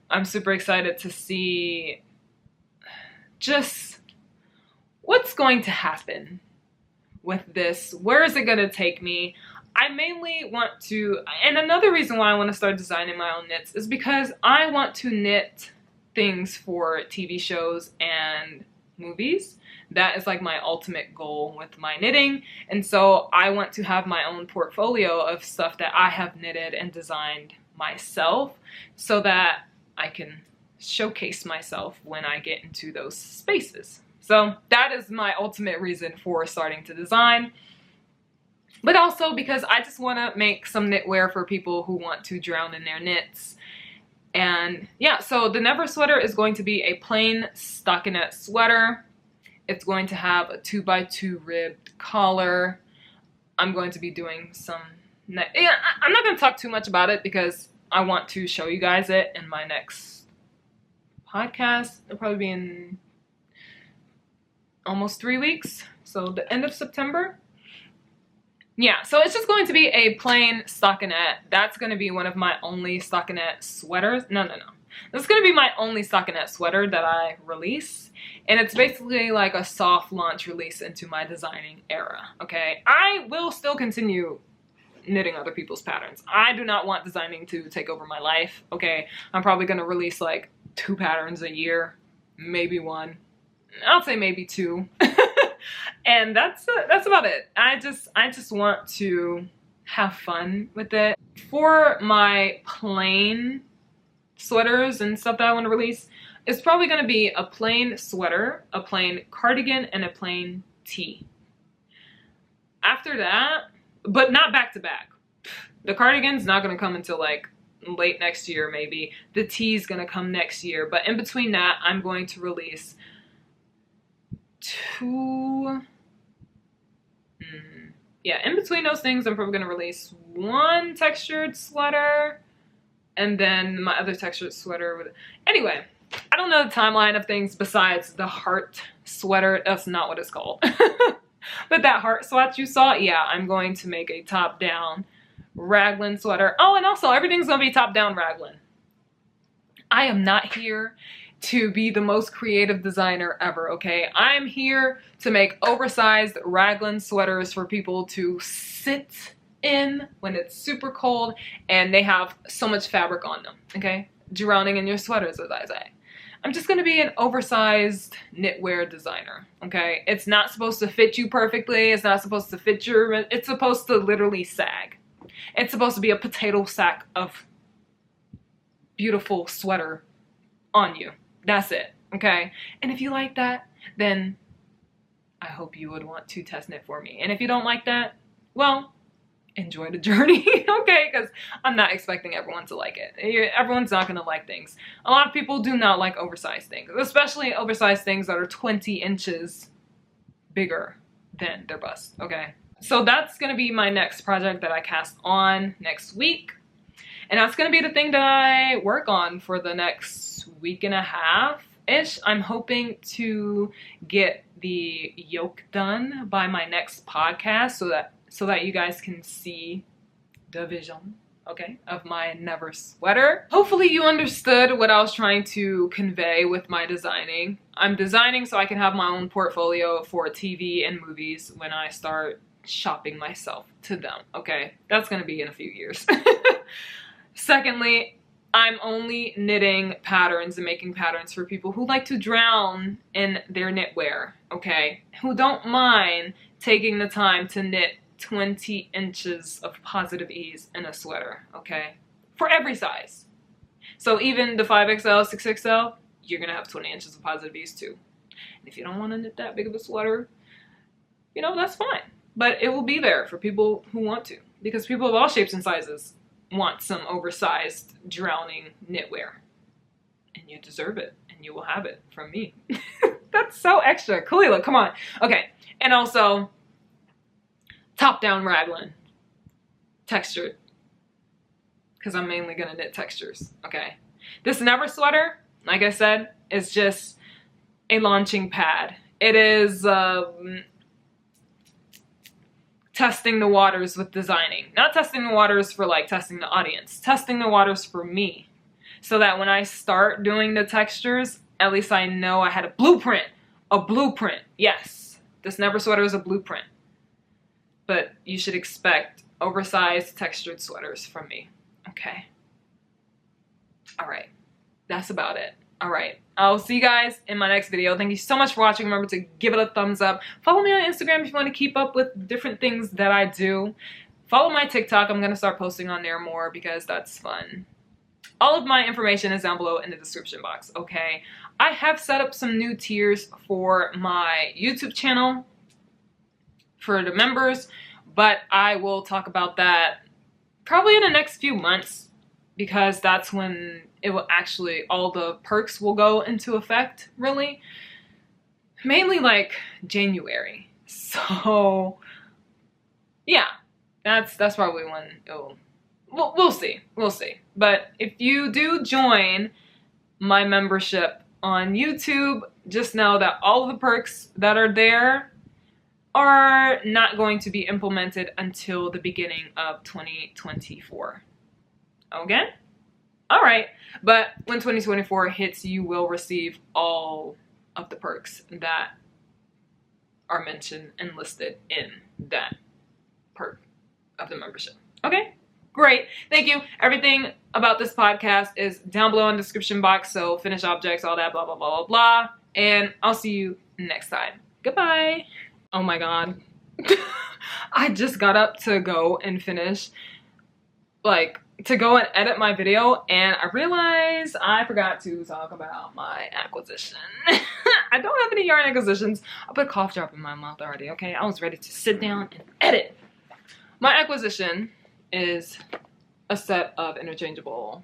I'm super excited to see just what's going to happen with this. Where is it gonna take me? I mainly want to, and another reason why I want to start designing my own knits is because I want to knit things for TV shows and movies. That is like my ultimate goal with my knitting, and so I want to have my own portfolio of stuff that I have knitted and designed myself so that I can showcase myself when I get into those spaces. So that is my ultimate reason for starting to design, but also because I just want to make some knitwear for people who want to drown in their knits. And yeah, so the Never Sweater is going to be a plain stockinette sweater. It's going to have a 2x2 ribbed collar. I'm going to be doing some I'm not going to talk too much about it because I want to show you guys it in my next podcast. It'll probably be in almost 3 weeks, so the end of September. Yeah, so it's just going to be a plain stockinette. That's going to be one of my only stockinette sweaters. No. This is going to be my only stockinette sweater that I release. And it's basically like a soft launch release into my designing era, okay? I will still continue knitting other people's patterns. I do not want designing to take over my life, okay? I'm probably going to release like 2 patterns a year, maybe one. I'll say maybe two. And that's about it. I just want to have fun with it. For my plain sweaters and stuff that I want to release, it's probably going to be a plain sweater, a plain cardigan, and a plain tee. After that, but not back to back. The cardigan's not going to come until like late next year maybe. The tee's going to come next year. But in between that, I'm going to release two... Yeah, in between those things, I'm probably going to release one textured sweater and then my other textured sweater. Anyway, I don't know the timeline of things besides the heart sweater. That's not what it's called. But that heart swatch you saw, yeah, I'm going to make a top-down raglan sweater. Oh, and also everything's going to be top-down raglan. I am not here to be the most creative designer ever, okay? I'm here to make oversized raglan sweaters for people to sit in when it's super cold and they have so much fabric on them, okay? Drowning in your sweaters, as I say. I'm just gonna be an oversized knitwear designer, okay? It's not supposed to fit you perfectly. It's not supposed to fit your, it's supposed to literally sag. It's supposed to be a potato sack of beautiful sweater on you. That's it, okay? And if you like that, then I hope you would want to test knit for me. And if you don't like that, well, enjoy the journey, okay? Because I'm not expecting everyone to like it. Everyone's not gonna like things. A lot of people do not like oversized things, especially oversized things that are 20 inches bigger than their bust, okay? So that's gonna be my next project that I cast on next week. And that's gonna be the thing that I work on for the next week and a half-ish. I'm hoping to get the yoke done by my next podcast so that you guys can see the vision, okay, of my never sweater. Hopefully you understood what I was trying to convey with my designing. I'm designing so I can have my own portfolio for TV and movies when I start shopping myself to them, okay? That's gonna be in a few years. Secondly, I'm only knitting patterns and making patterns for people who like to drown in their knitwear, okay? Who don't mind taking the time to knit 20 inches of positive ease in a sweater, okay? For every size. So even the 5XL, 6XL, you're gonna have 20 inches of positive ease too. And if you don't wanna knit that big of a sweater, you know, that's fine. But it will be there for people who want to, because people of all shapes and sizes want some oversized, drowning knitwear. And you deserve it, and you will have it from me. That's so extra. Kalila, come on. Okay, and also, top-down raglan. Textured. Because I'm mainly going to knit textures, okay? This Never sweater, like I said, is just a launching pad. It is testing the waters with designing. Not testing the waters for like testing the audience. Testing the waters for me. So that when I start doing the textures, at least I know I had a blueprint. A blueprint. Yes. This Never sweater is a blueprint. But you should expect oversized textured sweaters from me. Okay? Alright. That's about it. Alright. I'll see you guys in my next video. Thank you so much for watching. Remember to give it a thumbs up. Follow me on Instagram if you want to keep up with different things that I do. Follow my TikTok. I'm going to start posting on there more because that's fun. All of my information is down below in the description box, okay? I have set up some new tiers for my YouTube channel for the members, but I will talk about that probably in the next few months because that's when it will actually, all the perks will go into effect, really. Mainly like January. So, yeah, that's probably when it'll, we'll see. We'll see. But if you do join my membership on YouTube, just know that all of the perks that are there are not going to be implemented until the beginning of 2024. Okay? All right. But when 2024 hits, you will receive all of the perks that are mentioned and listed in that perk of the membership. Okay? Great. Thank you. Everything about this podcast is down below in the description box. So finished objects, all that, blah, blah, blah, blah, blah. And I'll see you next time. Goodbye. Oh my God. I just got up to go and finish, to go and edit my video, and I realized I forgot to talk about my acquisition. I don't have any yarn acquisitions. I put a cough drop in my mouth already, okay? I was ready to sit down and edit. My acquisition is a set of interchangeable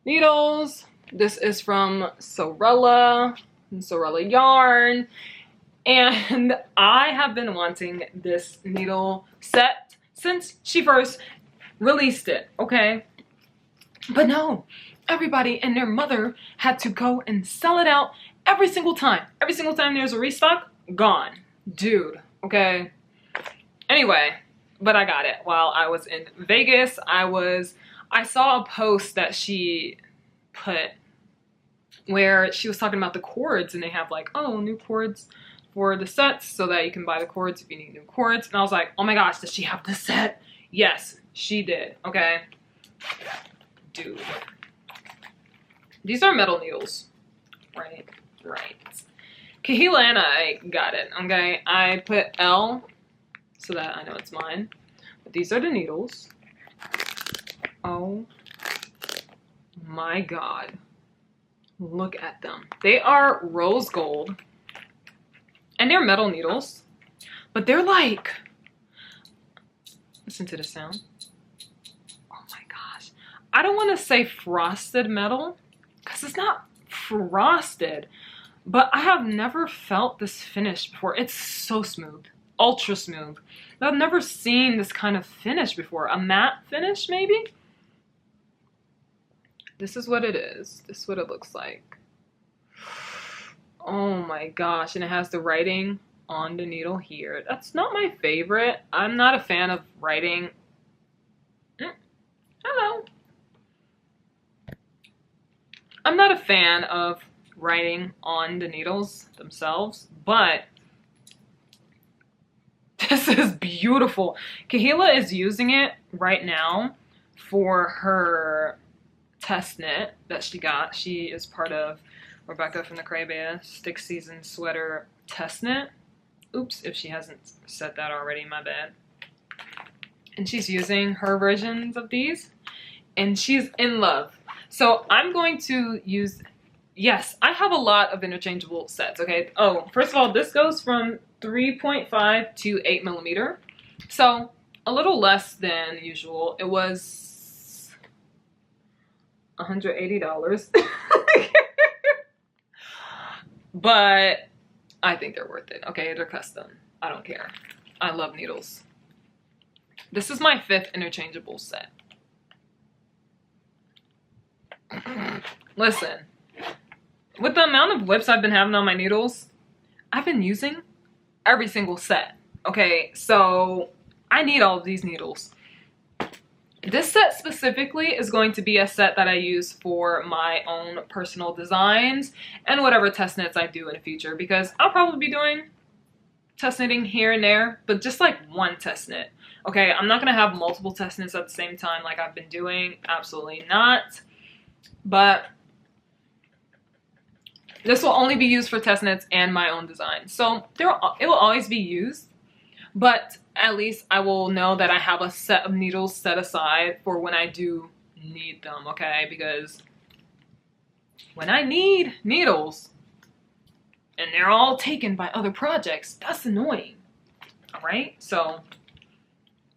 needles. This is from Sewrella yarn. And I have been wanting this needle set since she first released it, okay? But no, everybody and their mother had to go and sell it out every single time. Every single time there's a restock, gone. Dude, okay? Anyway, but I got it while I was in Vegas. I saw a post that she put where she was talking about the cords, and they have like, oh, new cords for the sets so that you can buy the cords if you need new cords. And I was like, oh my gosh, does she have the set? Yes, she did, okay? Dude. These are metal needles. Right. Kahila and I got it, okay? I put L so that I know it's mine. But these are the needles. Oh my God. Look at them. They are rose gold. And they're metal needles. But they're like... Listen to the sound. Oh my gosh. I don't want to say frosted metal, because it's not frosted. But I have never felt this finish before. It's so smooth. Ultra smooth. I've never seen this kind of finish before. A matte finish, maybe? This is what it is. This is what it looks like. Oh my gosh. And it has the writing on the needle here. That's not my favorite. I'm not a fan of writing. Hello. I'm not a fan of writing on the needles themselves, but this is beautiful. Kahila is using it right now for her test knit that she got. She is part of Rebecca from the Creadia Stick Season Sweater test knit. Oops, if she hasn't said that already, my bad. And she's using her versions of these, and she's in love. So I'm going to use, yes, I have a lot of interchangeable sets, okay? Oh, first of all, this goes from 3.5 to 8 millimeter. So a little less than usual. It was $180. But I think they're worth it. Okay, they're custom. I don't care. I love needles. This is my 5th interchangeable set. Listen, with the amount of whips I've been having on my needles, I've been using every single set. Okay, so I need all of these needles. This set specifically is going to be a set that I use for my own personal designs and whatever test knits I do in the future, because I'll probably be doing test knitting here and there, but just like one test knit. Okay, I'm not going to have multiple test knits at the same time like I've been doing. Absolutely not. But this will only be used for test knits and my own design. So it will always be used, but at least I will know that I have a set of needles set aside for when I do need them, okay? Because when I need needles and they're all taken by other projects, that's annoying, all right? So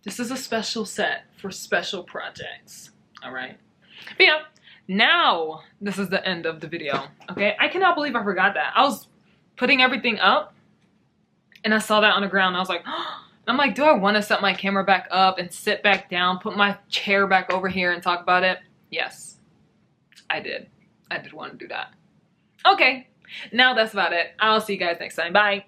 this is a special set for special projects, all right? But yeah, now this is the end of the video, okay? I cannot believe I forgot that. I was putting everything up and I saw that on the ground. I was like, oh. I'm like, do I want to set my camera back up and sit back down, put my chair back over here and talk about it? Yes, I did. I did want to do that. Okay, now that's about it. I'll see you guys next time. Bye.